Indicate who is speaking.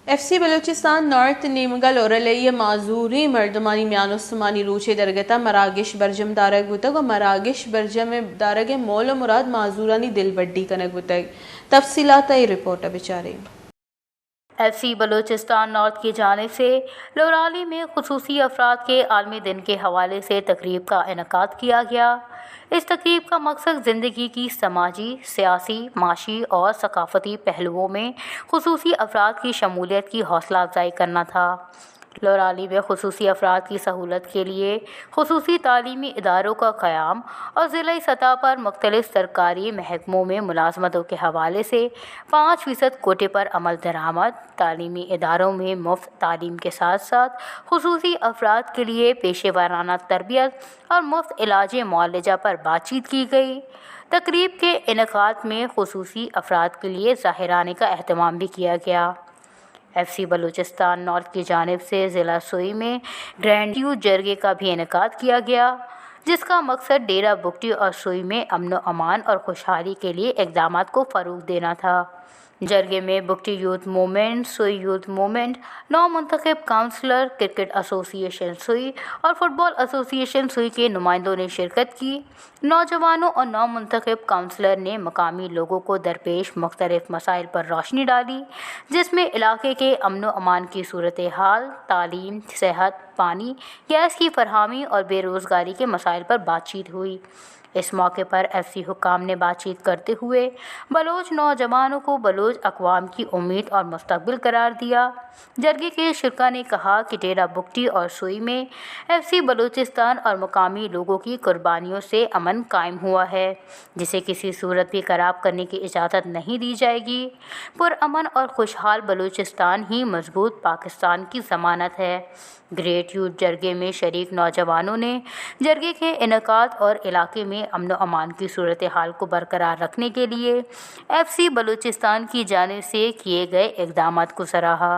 Speaker 1: F C Balochistan north नीमगल और माजूरी मर्दमानी म्यानुस्तमानी रूचे दरगता मरागिश बरजम दारग बुतग और मरागिश बरजम दारग मोल मुराद माजूरानी दिल बड्डी कनक बुतग। तफसीलात रिपोर्ट बेचारे।
Speaker 2: FC बलूचिस्तान नॉर्थ की जानिब से लोराली में खुसूसी अफराद के आलमी दिन के हवाले से तकरीब का इनेकाद किया गया। इस तकरीब का मकसद ज़िंदगी की समाजी, सियासी, माशी और सकाफ़ती पहलुओं में खुसूसी अफराद की शमूलियत की हौसला अफजाई करना था। लोराली में खुसूसी अफराद की सहूलत के लिए खुसूसी तालीमी इदारों का क़याम और ज़िला सतह पर मुख्तलिफ सरकारी महकमों में मुलाजमतों के हवाले से 5% कोटे पर अमल दरामद, तालीमी इदारों में मुफ्त तालीम के साथ साथ खुसूसी अफराद के लिए पेशे वाराना तरबियत और मुफ्त इलाज मुआलजा पर बातचीत की गई। तकरीब के इनेकाद में खुसूसी अफराद के लिए ज़ाहिराने का अहतमाम भी किया गया। FC बलूचिस्तान नॉर्थ की जानिब से ज़िला सोई में ग्रैंड यूथ जरगे का भी इनेकाद किया गया, जिसका मकसद डेरा बुगटी और सोई में अमन व अमान और खुशहाली के लिए इक़दामात को फ़रोग़ देना था। जरगे में बुगटी यूथ मूवमेंट, सोई यूथ मूवमेंट, नौ मुंतखब काउंसलर, क्रिकेट एसोसिएशन सोई और फुटबॉल एसोसिएशन सोई के नुमाइंदों ने शिरकत की। नौजवानों और नौ मुंतखब काउंसलर ने मकामी लोगों को दरपेश मुख्तलिफ मसाइल पर रोशनी डाली, जिसमें इलाके के अमन व अमान की सूरत हाल, तालीम, सेहत, पानी, गैस की फरहमी और बेरोज़गारी के मसाइल पर बातचीत हुई। इस मौके पर FC हुक्काम ने बातचीत करते हुए बलोच नौजवानों को बलोच अक़वाम की उम्मीद और मुस्तक़बिल करार दिया। जरगे के शुरका ने कहा कि डेरा बुगटी और सोई में FC बलूचिस्तान और मुकामी लोगों की कुर्बानियों से अमन कायम हुआ है, जिसे किसी सूरत भी खराब करने की इजाज़त नहीं दी जाएगी। पुरअमन और खुशहाल बलूचिस्तान ही मजबूत पाकिस्तान की ज़मानत है। ग्रेट यूथ जरगे में शरीक नौजवानों ने जरगे के इनेकाद और इलाके में अमन व अमान की सूरत हाल को बरकरार रखने के लिए FC बलूचिस्तान की जानिब से किए गए इक़दामात को सराहा।